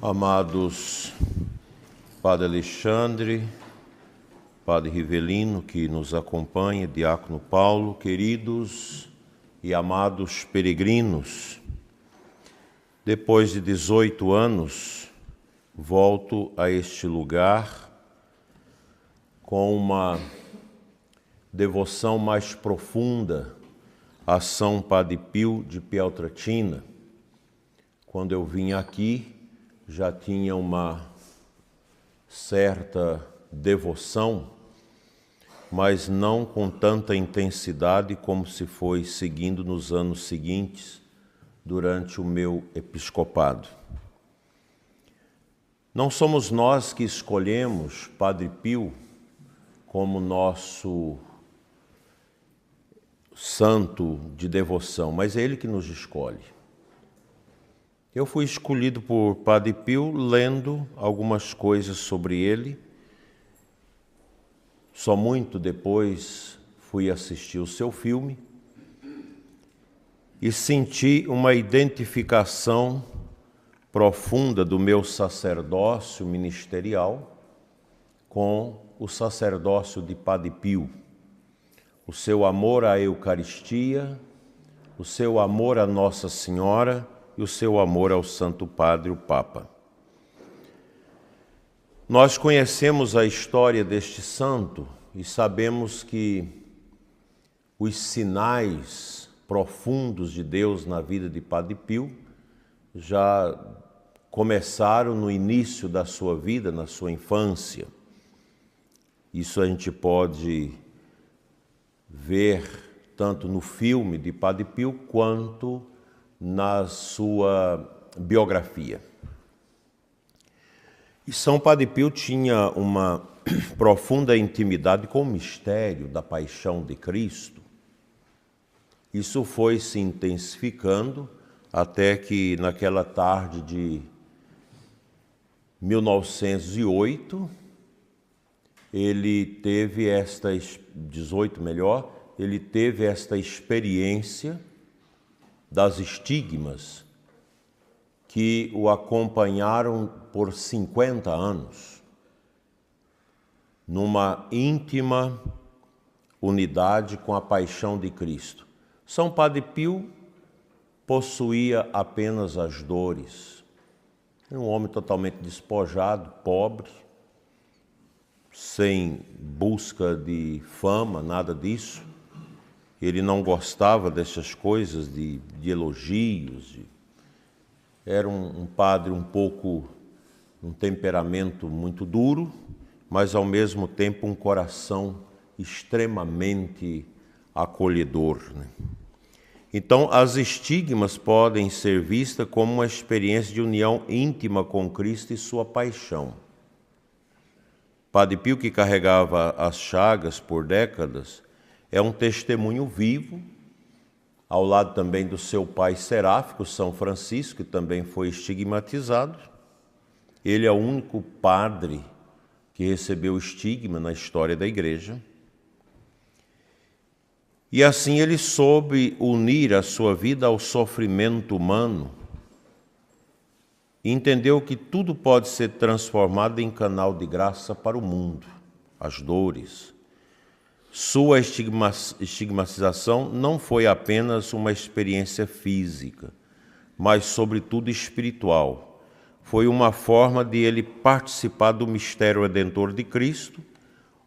Amados Padre Alexandre, Padre Rivelino, que nos acompanha, Diácono Paulo, queridos e amados peregrinos, depois de 18 anos, volto a este lugar com uma devoção mais profunda a São Padre Pio de Pietrelcina. Quando eu vim aqui, já tinha uma certa devoção, mas não com tanta intensidade como se foi seguindo nos anos seguintes, durante o meu episcopado. Não somos nós que escolhemos Padre Pio como nosso santo de devoção, mas é ele que nos escolhe. Eu fui escolhido por Padre Pio lendo algumas coisas sobre ele. Só muito depois fui assistir o seu filme e senti uma identificação profunda do meu sacerdócio ministerial com o sacerdócio de Padre Pio. O seu amor à Eucaristia, o seu amor à Nossa Senhora e o seu amor ao Santo Padre, o Papa. Nós conhecemos a história deste santo e sabemos que os sinais profundos de Deus na vida de Padre Pio já começaram no início da sua vida, na sua infância. Isso a gente pode ver tanto no filme de Padre Pio quanto na sua biografia. E São Padre Pio tinha uma profunda intimidade com o mistério da paixão de Cristo. Isso foi se intensificando até que naquela tarde de 1908, ele teve esta experiência das estigmas que o acompanharam por 50 anos, numa íntima unidade com a paixão de Cristo. São Padre Pio possuía apenas as dores. Era um homem totalmente despojado, pobre, sem busca de fama, nada disso. Ele não gostava dessas coisas de elogios. Era um padre um temperamento muito duro, mas ao mesmo tempo um coração extremamente acolhedor, né? Então, as estigmas podem ser vistas como uma experiência de união íntima com Cristo e sua paixão. Padre Pio, que carregava as chagas por décadas, é um testemunho vivo, ao lado também do seu pai seráfico, São Francisco, que também foi estigmatizado. Ele é o único padre que recebeu estigma na história da Igreja. E assim ele soube unir a sua vida ao sofrimento humano e entendeu que tudo pode ser transformado em canal de graça para o mundo, as dores. Sua estigmatização não foi apenas uma experiência física, mas sobretudo espiritual. Foi uma forma de ele participar do mistério redentor de Cristo,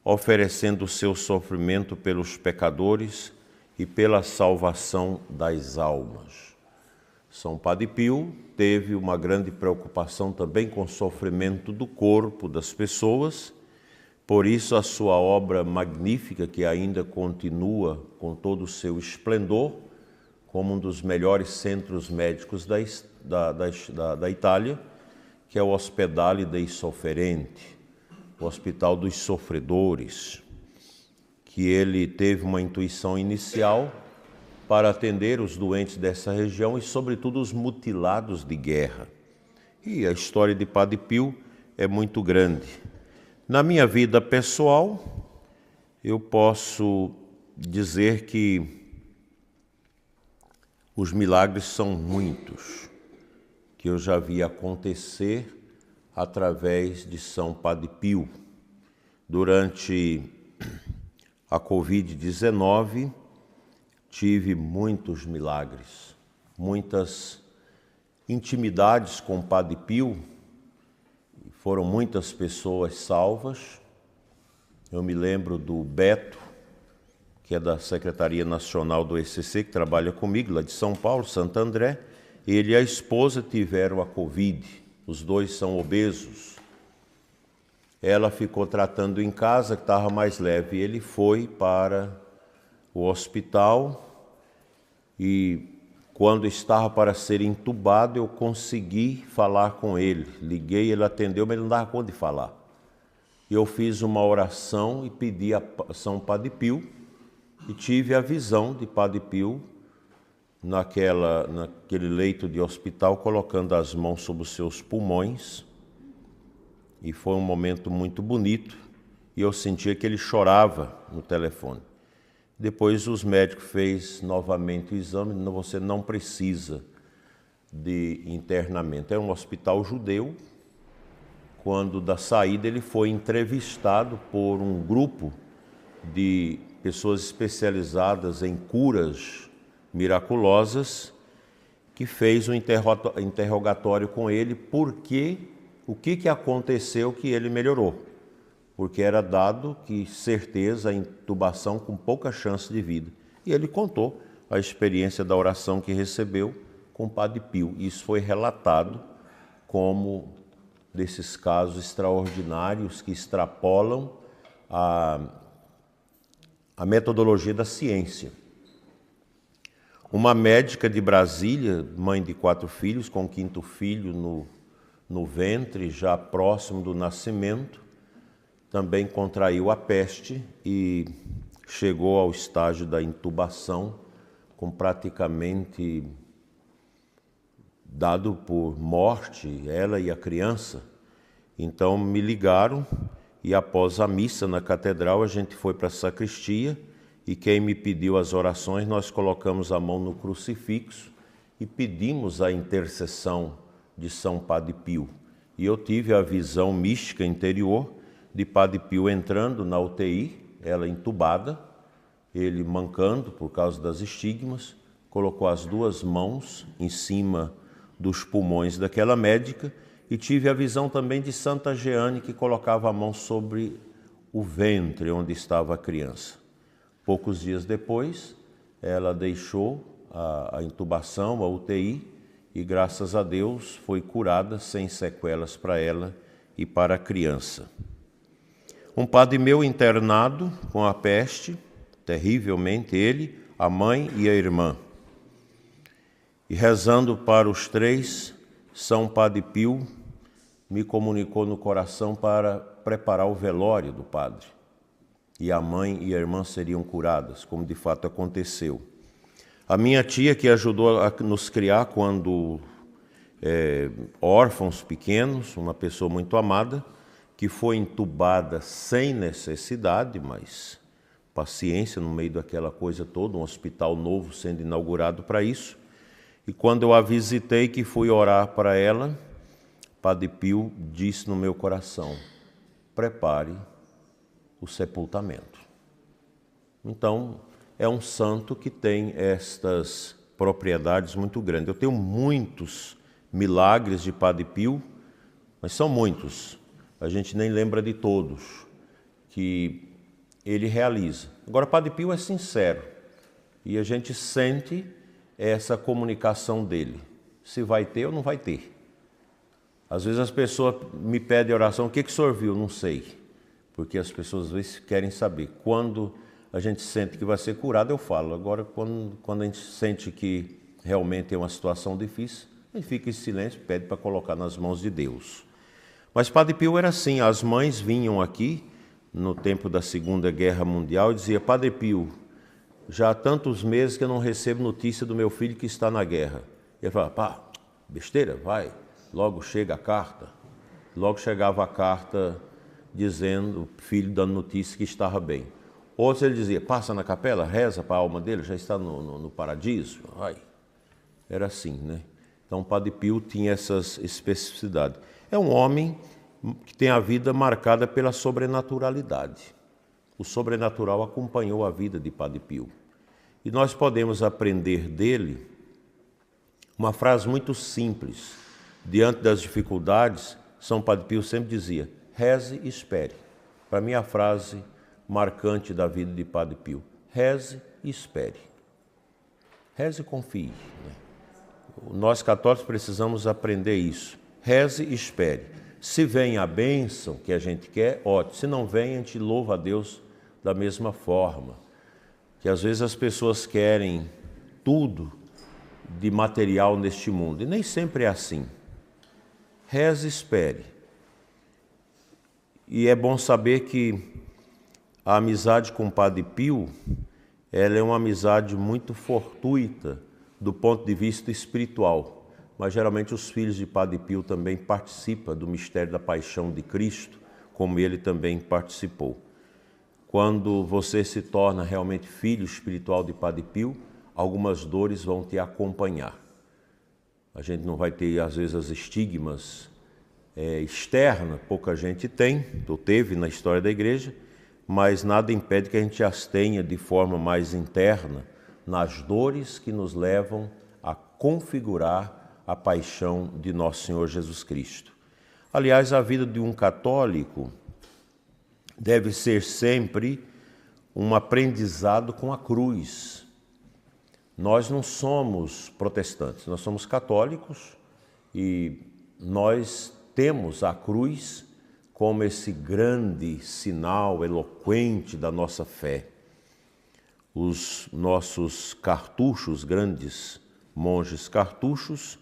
oferecendo o seu sofrimento pelos pecadores e pela salvação das almas. São Padre Pio teve uma grande preocupação também com o sofrimento do corpo das pessoas. Por isso, a sua obra magnífica, que ainda continua com todo o seu esplendor, como um dos melhores centros médicos da Itália, que é o Ospedale dei Sofferenti, o Hospital dos Sofredores, que ele teve uma intuição inicial para atender os doentes dessa região e, sobretudo, os mutilados de guerra. E a história de Padre Pio é muito grande. Na minha vida pessoal, eu posso dizer que os milagres são muitos, que eu já vi acontecer através de São Padre Pio. Durante a Covid-19, tive muitos milagres, muitas intimidades com o Padre Pio, foram muitas pessoas salvas. Eu me lembro do Beto, que é da Secretaria Nacional do ECC, que trabalha comigo, lá de São Paulo, Santo André. Ele e a esposa tiveram a Covid, os dois são obesos. Ela ficou tratando em casa, que estava mais leve. Ele foi para o hospital e, quando estava para ser entubado, eu consegui falar com ele. Liguei, ele atendeu, mas ele não dava conta de falar. Eu fiz uma oração e pedi a São Padre Pio e tive a visão de Padre Pio naquele leito de hospital, colocando as mãos sobre os seus pulmões. E foi um momento muito bonito e eu sentia que ele chorava no telefone. Depois os médicos fez novamente o exame, você não precisa de internamento. É um hospital judeu. Quando da saída ele foi entrevistado por um grupo de pessoas especializadas em curas miraculosas, que fez um interrogatório com ele, o que aconteceu que ele melhorou. Porque era dado que certeza a intubação com pouca chance de vida. E ele contou a experiência da oração que recebeu com o Padre Pio. Isso foi relatado como desses casos extraordinários que extrapolam a metodologia da ciência. Uma médica de Brasília, mãe de 4 filhos, com o 5º filho no ventre, já próximo do nascimento, também contraiu a peste e chegou ao estágio da intubação, com praticamente dado por morte, ela e a criança. Então me ligaram e após a missa na catedral a gente foi para a sacristia e quem me pediu as orações, nós colocamos a mão no crucifixo e pedimos a intercessão de São Padre Pio. E eu tive a visão mística interior de Padre Pio entrando na UTI, ela entubada, ele mancando por causa das estigmas, colocou as 2 mãos em cima dos pulmões daquela médica e tive a visão também de Santa Jeane, que colocava a mão sobre o ventre onde estava a criança. Poucos dias depois, ela deixou a intubação, a UTI, e graças a Deus foi curada sem sequelas para ela e para a criança. Um padre meu internado com a peste, terrivelmente, ele, a mãe e a irmã. E rezando para os 3, São Padre Pio me comunicou no coração para preparar o velório do padre. E a mãe e a irmã seriam curadas, como de fato aconteceu. A minha tia, que ajudou a nos criar quando órfãos pequenos, uma pessoa muito amada, que foi entubada sem necessidade, mas paciência no meio daquela coisa toda, um hospital novo sendo inaugurado para isso. E quando eu a visitei, que fui orar para ela, Padre Pio disse no meu coração: prepare o sepultamento. Então, é um santo que tem estas propriedades muito grandes. Eu tenho muitos milagres de Padre Pio, mas são muitos. A gente nem lembra de todos que ele realiza. Agora, Padre Pio é sincero e a gente sente essa comunicação dele. Se vai ter ou não vai ter. Às vezes as pessoas me pedem oração, o que o senhor viu? Não sei. Porque as pessoas às vezes querem saber. Quando a gente sente que vai ser curado, eu falo. Agora, quando a gente sente que realmente é uma situação difícil, a gente fica em silêncio, pede para colocar nas mãos de Deus. Mas Padre Pio era assim, as mães vinham aqui, no tempo da Segunda Guerra Mundial, e diziam: Padre Pio, já há tantos meses que eu não recebo notícia do meu filho que está na guerra. Ele falava: pá, besteira, vai, logo chega a carta. Logo chegava a carta dizendo, o filho dando notícia que estava bem. Outros ele dizia: passa na capela, reza para a alma dele, já está no paradiso. Ai, era assim, né? Então Padre Pio tinha essas especificidades. É um homem que tem a vida marcada pela sobrenaturalidade. O sobrenatural acompanhou a vida de Padre Pio. E nós podemos aprender dele uma frase muito simples. Diante das dificuldades, São Padre Pio sempre dizia: reze e espere. Para mim, a frase marcante da vida de Padre Pio: reze e espere. Reze e confie. Nós católicos precisamos aprender isso. Reze e espere. Se vem a bênção que a gente quer, ótimo. Se não vem, a gente louva a Deus da mesma forma. Que às vezes as pessoas querem tudo de material neste mundo. E nem sempre é assim. Reze e espere. E é bom saber que a amizade com o Padre Pio, ela é uma amizade muito fortuita do ponto de vista espiritual. Mas geralmente os filhos de Padre Pio também participam do mistério da paixão de Cristo, como ele também participou. Quando você se torna realmente filho espiritual de Padre Pio, algumas dores vão te acompanhar. A gente não vai ter, às vezes, as estigmas externas, pouca gente tem, ou teve na história da igreja, mas nada impede que a gente as tenha de forma mais interna, nas dores que nos levam a configurar a paixão de Nosso Senhor Jesus Cristo. Aliás, a vida de um católico deve ser sempre um aprendizado com a cruz. Nós não somos protestantes, nós somos católicos e nós temos a cruz como esse grande sinal eloquente da nossa fé. Os nossos cartuchos, grandes monges cartuchos,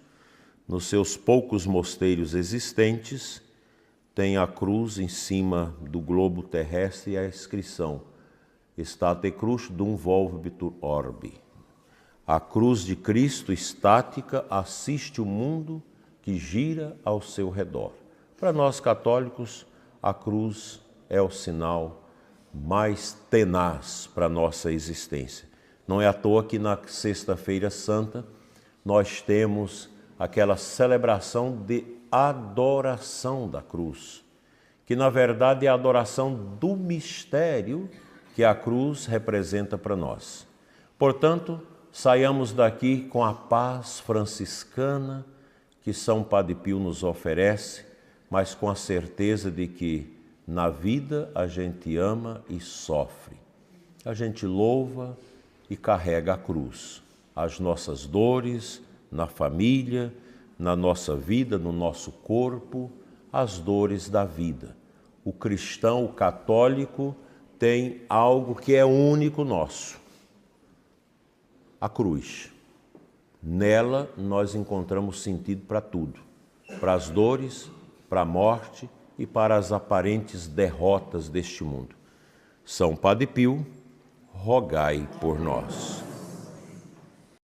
nos seus poucos mosteiros existentes, tem a cruz em cima do globo terrestre e a inscrição State Crux dum volvitur orbi. A cruz de Cristo estática assiste o mundo que gira ao seu redor. Para nós católicos, a cruz é o sinal mais tenaz para a nossa existência. Não é à toa que na Sexta-feira Santa nós temos aquela celebração de adoração da cruz, que na verdade é a adoração do mistério que a cruz representa para nós. Portanto, saiamos daqui com a paz franciscana que São Padre Pio nos oferece, mas com a certeza de que na vida a gente ama e sofre. A gente louva e carrega a cruz, as nossas dores, na família, na nossa vida, no nosso corpo, as dores da vida. O cristão, o católico, tem algo que é único nosso: a cruz. Nela nós encontramos sentido para tudo, para as dores, para a morte e para as aparentes derrotas deste mundo. São Padre Pio, rogai por nós.